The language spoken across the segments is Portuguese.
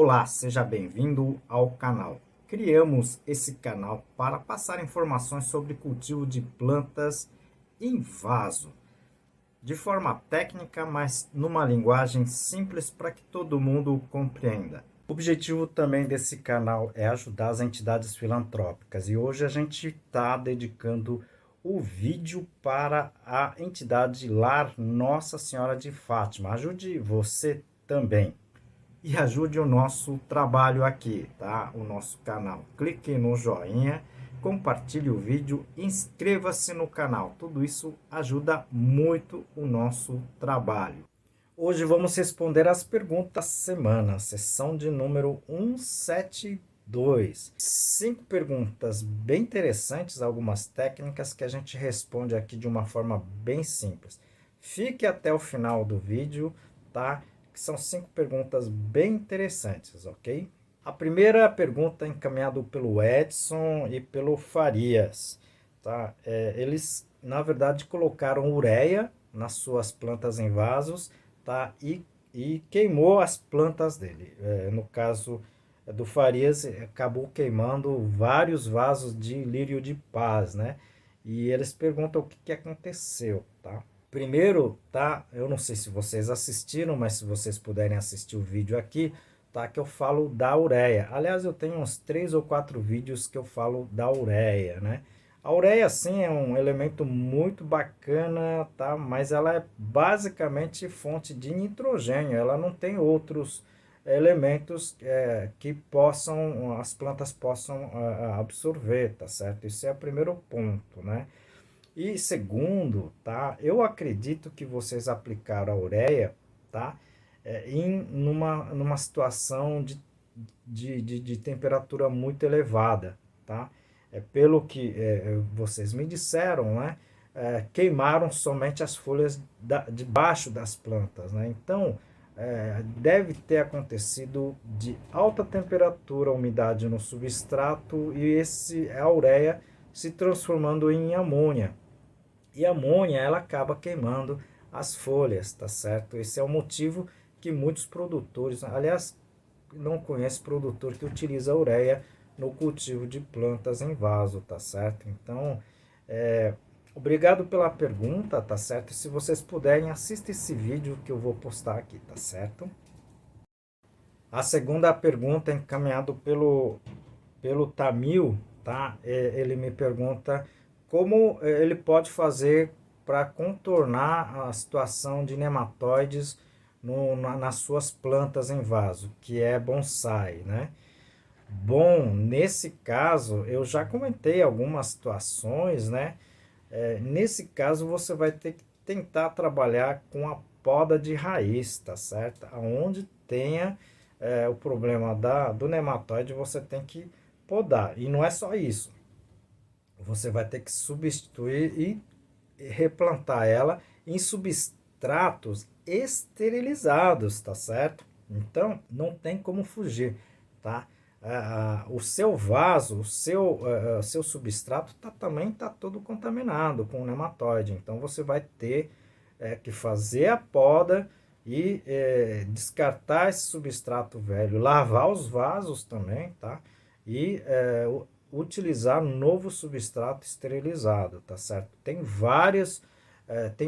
Olá, seja bem-vindo ao canal. Criamos esse canal para passar informações sobre cultivo de plantas em vaso, de forma técnica, mas numa linguagem simples para que todo mundo compreenda. O objetivo também desse canal é ajudar as entidades filantrópicas e hoje a gente está dedicando o vídeo para a entidade Lar Nossa Senhora de Fátima. Ajude você também e ajude o nosso trabalho aqui, tá? O nosso canal. Clique no joinha, compartilhe o vídeo, inscreva-se no canal. Tudo isso ajuda muito o nosso trabalho. Hoje vamos responder as perguntas da semana, sessão de número 172. 5 perguntas bem interessantes, algumas técnicas que a gente responde aqui de uma forma bem simples. Fique até o final do vídeo, tá? Que são 5 perguntas bem interessantes, ok? A primeira pergunta é encaminhada pelo Edson e pelo Farias, tá? Eles, na verdade, colocaram ureia nas suas plantas em vasos, tá? E queimou as plantas dele. No caso do Farias, acabou queimando vários vasos de lírio de paz, né? E eles perguntam o que aconteceu, tá? Primeiro, tá? Eu não sei se vocês assistiram, mas se vocês puderem assistir o vídeo aqui, tá? Que eu falo da ureia. Aliás, eu tenho uns 3 ou 4 vídeos que eu falo da ureia, né? A ureia, sim, é um elemento muito bacana, tá? Mas ela é basicamente fonte de nitrogênio. Ela não tem outros elementos que as plantas possam absorver, tá certo? Isso é o primeiro ponto, né? E segundo, tá? Eu acredito que vocês aplicaram a ureia, tá? Numa situação de temperatura muito elevada, tá? Pelo que vocês me disseram, né? Queimaram somente as folhas debaixo das plantas, né? Então, deve ter acontecido de alta temperatura, umidade no substrato e a ureia se transformando em amônia. E a amônia, ela acaba queimando as folhas, tá certo? Esse é o motivo que muitos produtores, aliás, não conheço produtor que utiliza ureia no cultivo de plantas em vaso, tá certo? Então, obrigado pela pergunta, tá certo? Se vocês puderem, assista esse vídeo que eu vou postar aqui, tá certo? A segunda pergunta é encaminhado pelo Tamil, tá? Ele me pergunta como ele pode fazer para contornar a situação de nematóides nas suas plantas em vaso, que é bonsai, né? Bom, nesse caso, eu já comentei algumas situações, né? Nesse caso, você vai ter que tentar trabalhar com a poda de raiz, tá certo? Onde tenha o problema do nematóide, você tem que podar. E não é só isso. Você vai ter que substituir e replantar ela em substratos esterilizados, tá certo? Então, não tem como fugir, tá? O seu vaso, seu substrato também está todo contaminado com nematóide. Então, você vai ter que fazer a poda e descartar esse substrato velho, lavar os vasos também, tá? E utilizar novo substrato esterilizado, tá certo? Tem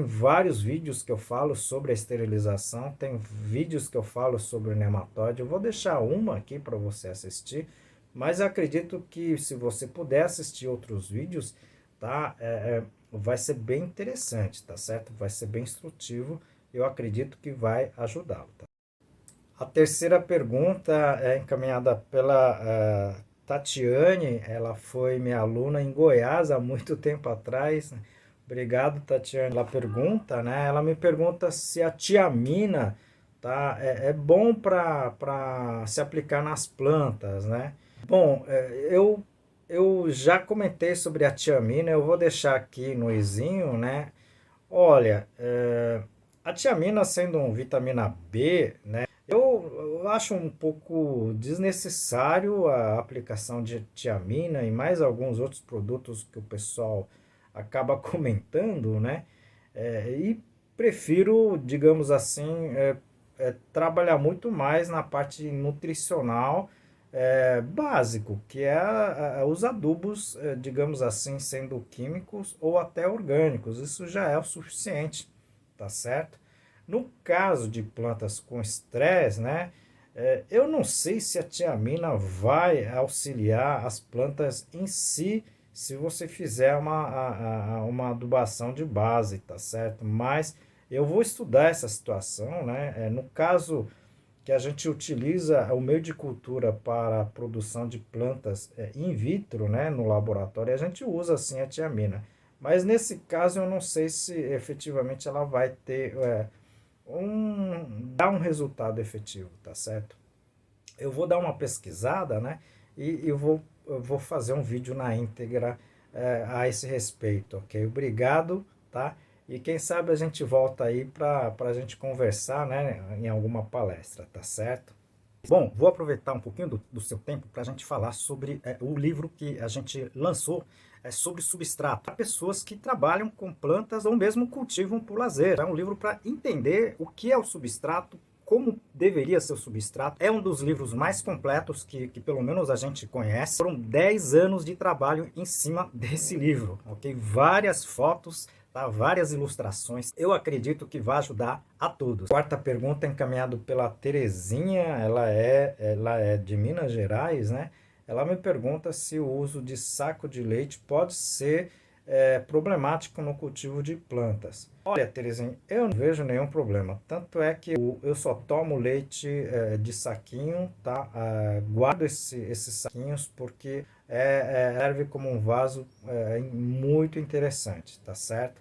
vários vídeos que eu falo sobre a esterilização, tem vídeos que eu falo sobre o nematóide. Eu vou deixar uma aqui para você assistir, mas eu acredito que se você puder assistir outros vídeos, tá? Vai ser bem interessante, tá certo? Vai ser bem instrutivo. Eu acredito que vai ajudá-lo, tá? A terceira pergunta é encaminhada pela Tatiane. Ela foi minha aluna em Goiás há muito tempo atrás. Obrigado, Tatiane. Ela pergunta, né? Ela me pergunta se a tiamina, tá, é bom para se aplicar nas plantas, né? Bom, eu já comentei sobre a tiamina. Eu vou deixar aqui no izinho, né? Olha, a tiamina sendo um vitamina B, né? Eu acho um pouco desnecessário a aplicação de tiamina e mais alguns outros produtos que o pessoal acaba comentando, né? E prefiro, digamos assim, trabalhar muito mais na parte nutricional básico, que é os adubos, digamos assim, sendo químicos ou até orgânicos. Isso já é o suficiente, tá certo? No caso de plantas com estresse, né? Eu não sei se a tiamina vai auxiliar as plantas em si, se você fizer uma adubação de base, tá certo? Mas eu vou estudar essa situação, né? No caso que a gente utiliza o meio de cultura para a produção de plantas in vitro, né, no laboratório, a gente usa sim a tiamina. Mas nesse caso eu não sei se efetivamente ela vai ter dar um resultado efetivo, tá certo? Eu vou dar uma pesquisada, né, e eu vou fazer um vídeo na íntegra a esse respeito, ok? Obrigado, tá? E quem sabe a gente volta aí para a gente conversar, né, em alguma palestra, tá certo? Bom, vou aproveitar um pouquinho do seu tempo para a gente falar sobre o livro que a gente lançou sobre substrato. Há pessoas que trabalham com plantas ou mesmo cultivam por lazer. É um livro para entender o que é o substrato, como deveria ser o substrato. É um dos livros mais completos que pelo menos a gente conhece. Foram 10 anos de trabalho em cima desse livro, ok? Várias fotos, tá? Várias ilustrações. Eu acredito que vai ajudar a todos. Quarta pergunta encaminhada pela Terezinha, ela é de Minas Gerais, né? Ela me pergunta se o uso de saco de leite pode ser problemático no cultivo de plantas. Olha, Terezinha, eu não vejo nenhum problema. Tanto é que eu só tomo leite de saquinho, tá? Guardo esses saquinhos porque serve como um vaso muito interessante, tá certo?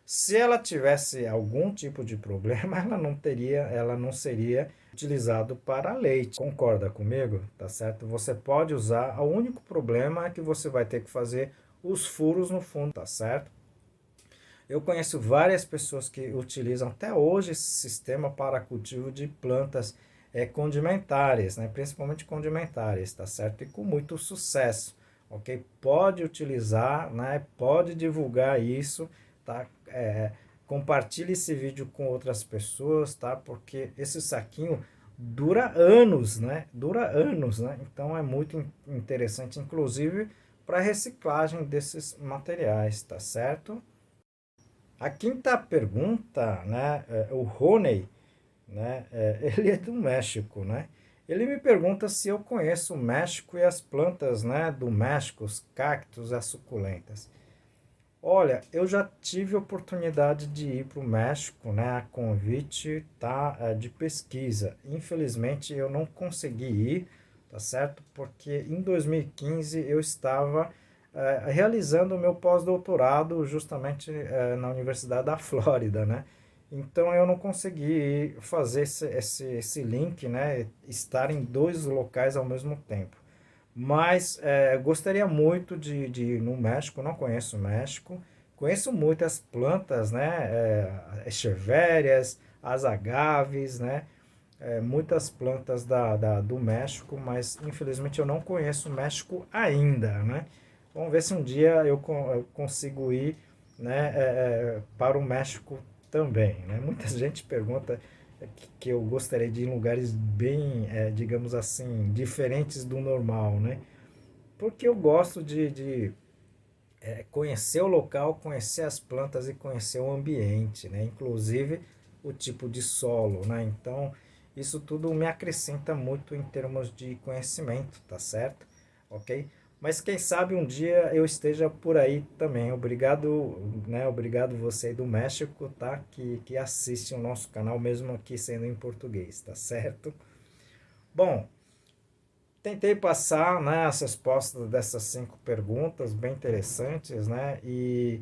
Se ela tivesse algum tipo de problema, ela não seria utilizado para leite. Concorda comigo? Tá certo? Você pode usar, o único problema é que você vai ter que fazer os furos no fundo, tá certo? Eu conheço várias pessoas que utilizam até hoje esse sistema para cultivo de plantas condimentares, né? Principalmente condimentares, tá certo? E com muito sucesso, ok? Pode utilizar, né? Pode divulgar isso, tá? Compartilhe esse vídeo com outras pessoas, tá? Porque esse saquinho dura anos, né? Dura anos, né? Então é muito interessante, inclusive para reciclagem desses materiais, tá certo? A quinta pergunta, né, o Rony, né, ele é do México, né? Ele me pergunta se eu conheço o México e as plantas, né, do México, os cactos, as suculentas. Olha, eu já tive oportunidade de ir para o México, né, a convite, tá, de pesquisa. Infelizmente eu não consegui ir, tá certo? Porque em 2015 eu estava realizando o meu pós-doutorado justamente na Universidade da Flórida, né? Então eu não consegui fazer esse link, né, estar em dois locais ao mesmo tempo. Mas gostaria muito de ir no México, não conheço o México. Conheço muitas plantas, né? Echeveria, as agaves, né? Muitas plantas do México, mas infelizmente eu não conheço o México ainda, né? Vamos ver se um dia eu consigo ir, né, para o México também, né? Muita gente pergunta que eu gostaria de ir em lugares bem, digamos assim, diferentes do normal, né? Porque eu gosto de conhecer o local, conhecer as plantas e conhecer o ambiente, né? Inclusive o tipo de solo, né? Então, isso tudo me acrescenta muito em termos de conhecimento, tá certo? Ok? Mas quem sabe um dia eu esteja por aí também. Obrigado, né? Obrigado você aí do México, tá? Que assiste o nosso canal, mesmo aqui sendo em português, tá certo? Bom, tentei passar, né, as respostas dessas 5 perguntas bem interessantes, né? E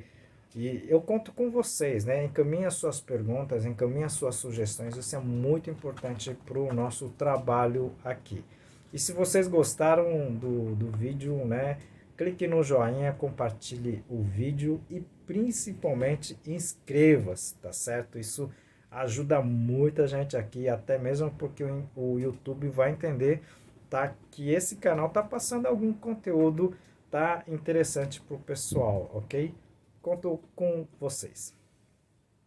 eu conto com vocês, né? Encaminhe as suas perguntas, encaminhe as suas sugestões. Isso é muito importante para o nosso trabalho aqui. E se vocês gostaram do vídeo, né? Clique no joinha, compartilhe o vídeo e principalmente inscreva-se, tá certo? Isso ajuda muita gente aqui, até mesmo porque o YouTube vai entender, tá, que esse canal tá passando algum conteúdo, tá, interessante pro pessoal, ok? Conto com vocês.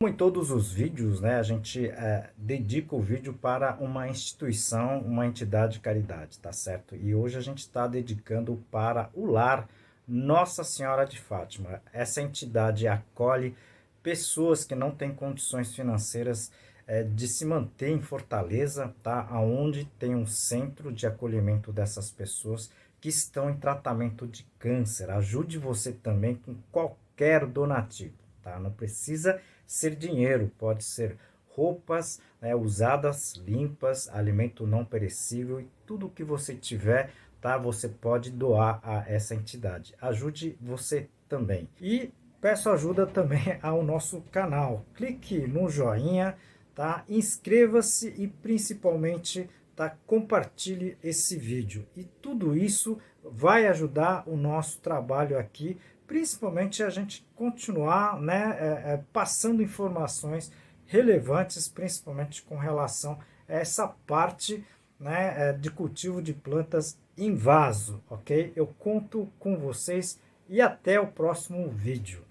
Como em todos os vídeos, né, a gente dedica o vídeo para uma instituição, uma entidade de caridade, tá certo? E hoje a gente está dedicando para o Lar Nossa Senhora de Fátima. Essa entidade acolhe pessoas que não têm condições financeiras de se manter em Fortaleza, tá? Aonde tem um centro de acolhimento dessas pessoas que estão em tratamento de câncer. Ajude você também com qualquer donativo, tá? Não precisa ser dinheiro, pode ser roupas, né, usadas, limpas, alimento não perecível e tudo que você tiver, tá? Você pode doar a essa entidade. Ajude você também. E peço ajuda também ao nosso canal. Clique no joinha, tá? Inscreva-se e principalmente, tá? Compartilhe esse vídeo. E tudo isso vai ajudar o nosso trabalho aqui, principalmente a gente continuar, né, passando informações relevantes, principalmente com relação a essa parte, né, de cultivo de plantas em vaso, ok? Eu conto com vocês e até o próximo vídeo.